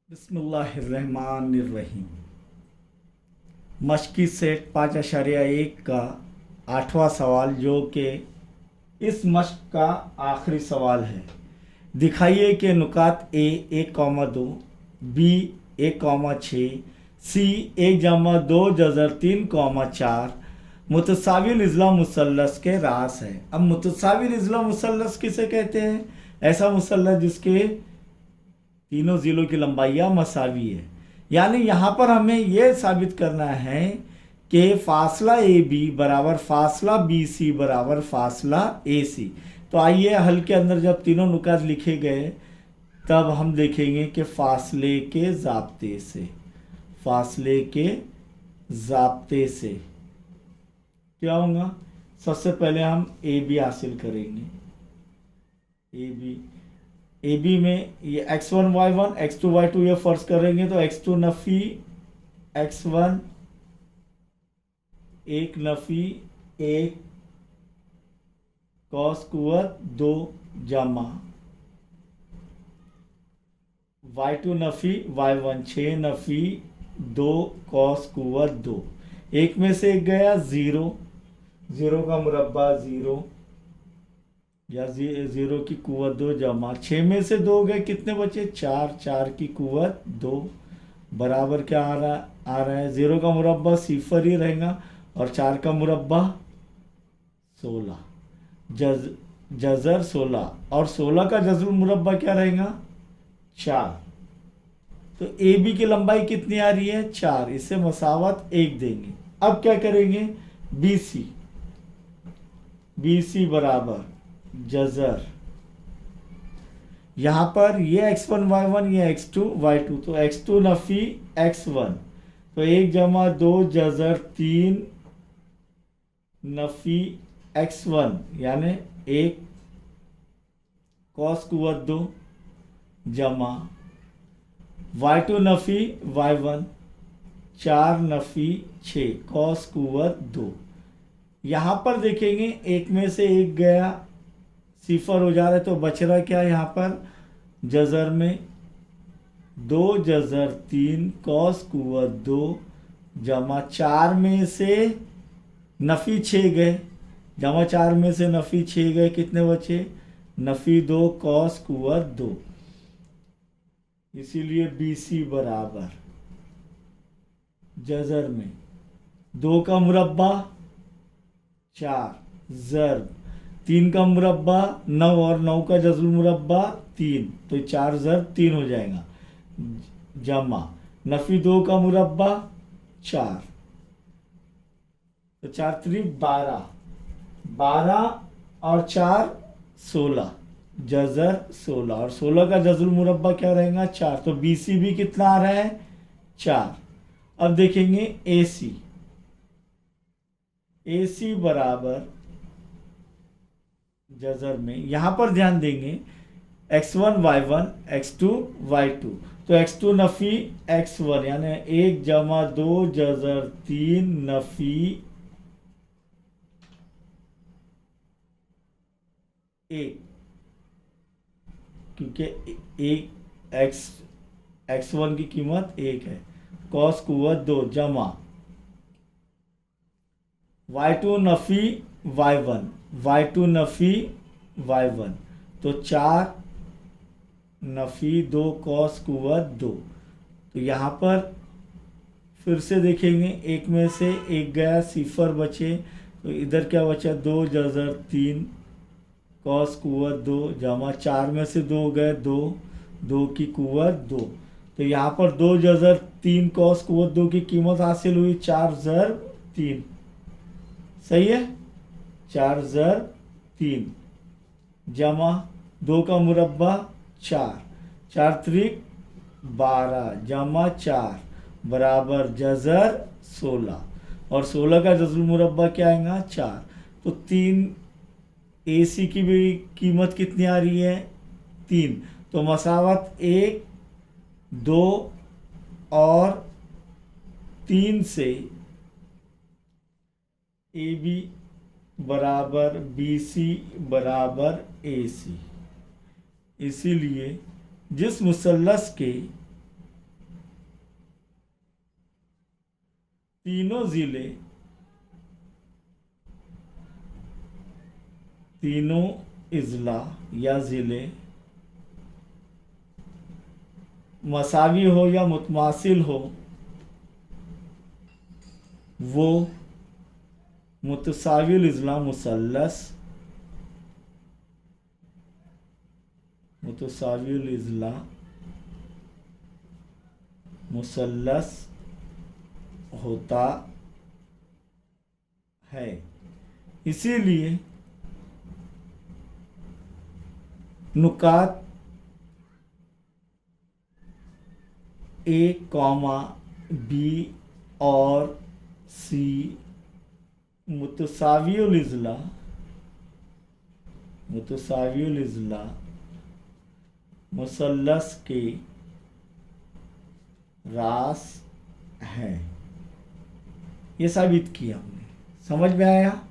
बिस्मिल्लाहिर्रहमानिर्रहीम। मशकी सेट 5.1 का 8वां सवाल, जो कि इस मश्क का आखिरी सवाल है। दिखाइए कि नुकात ए 1,2, बी 1,6, सी 1,2 + 3,4 मुतसाविल इज़्ला मुसल्लस के रास है। अब मुतसाविल इज़्ला मुसल्लस किसे कहते हैं? ऐसा मुसल्लस जिसके तीनों ज़िलों की लंबाइयाँ मसावी है। यानी यहाँ पर हमें यह साबित करना है कि फासला ए बी बराबर फासला बी सी बराबर फासला ए सी। तो आइए हल के अंदर जब तीनों नुकात लिखे गए तब हम देखेंगे कि फासले के ज़ाब्ते से क्या होगा। सबसे पहले हम ए बी हासिल करेंगे। ए बी में ये x1 y1 x2 y2 ये फर्ज करेंगे तो x2 नफ़ी x1 1 नफ़ी 1 कॉस कुव्वत 2 जमा y2 नफ़ी y1 6 नफ़ी 2 कॉस कुव्वत 2। एक में से एक गया 0, 0 का मुरब्बा 0 या 0 की कुव्वत 2 जमा 6 में से 2 गए, कितने बचे? 4, 4 की कुव्वत 2 बराबर क्या आ रहा है? 0 का मुरब्बा सिफर ही रहेगा और 4 का मुरब्बा 16, जज़र 16 और 16 का जज़र मुरब्बा क्या रहेगा? 4। तो ए बी की लंबाई कितनी आ रही है? 4। इससे मसावत 1 देंगे। अब क्या करेंगे? बी सी बराबर जज़र, यहाँ पर ये x1 y1 ये x2 y2, तो x2 नफ़ी x1 तो 1 जमा 2 जज़र 3 नफ़ी x1 यानी 1 कॉस कुव्वत 2 जमा y2 नफ़ी y1 4 नफ़ी 6 कॉस कुव्वत 2। यहाँ पर देखेंगे एक में से एक गया, सिफर हो जा रहा है, तो बच रहा क्या यहाँ पर? जज़र में 2 जज़र 3 कॉस कुव्वत 2 जमा 4 में से नफ़ी 6 गए, जमा 4 में से नफ़ी 6 गए, कितने बचे? नफ़ी 2 कॉस कुव्वत 2। इसीलिए बी सी बराबर जज़र में 2 का मुरब्बा 4 ज़र्ब 3 का मुरब्बा 9 और 9 का जज़र मुरब्बा 3, तो 4 ज़र्ब 3 हो जाएगा जमा नफ़ी 2 का मुरब्बा 4, तो 4 त्रिक 12, 12 और 4 16 जज़र 16 और 16 का जज़र मुरब्बा क्या रहेगा? 4। तो बी सी भी कितना आ रहा है? 4। अब देखेंगे ए सी बराबर जज़र में, यहाँ पर ध्यान देंगे x1 y1 x2 y2, तो x2 नफ़ी x1 यानी 1 जमा 2 जज़र 3 नफ़ी 1, क्योंकि एक x1 की कीमत 1 है, कॉस कुव्वत 2 जमा y2 नफ़ी y2 नफ़ी y1, तो 4 नफ़ी 2 कॉस कुव्वत 2। तो यहाँ पर फिर से देखेंगे एक में से एक गया, सिफर बचे, तो इधर क्या बचा? 2 जज़र 3 कॉस कुव्वत 2 जमा 4 में से 2 गए, 2 की कुव्वत 2, तो यहाँ पर 2 जज़र 3 कॉस कुव्वत 2 की कीमत हासिल हुई 4 ज़र्ब 3। सही है? 4 ज़र्ब 3 जमा 2 का मुरब्बा 4, 4 त्रिक 12 जमा 4 बराबर जज़र 16 और 16 का जज़र मुरब्बा क्या आएगा? 4। तो 3 ए सी की भी कीमत कितनी आ रही है? 3। तो मसावत 1, 2 और 3 से ए बी बराबर बी सी बराबर ए सी। इसीलिए जिस मुसल्लस के तीनों ज़िले, तीनों इजला या ज़िले मसावी हो या मुतमासिल हो, वो मुतसाविल इजला मुसल्लस, मुतसाविल इजला मुसल्लस होता है। इसीलिए नुकात ए कॉमा बी और सी मुतसाविल इजला, मुतसाविल इजला मुसल्लस के रास है। ये साबित किया हमने। समझ में आया?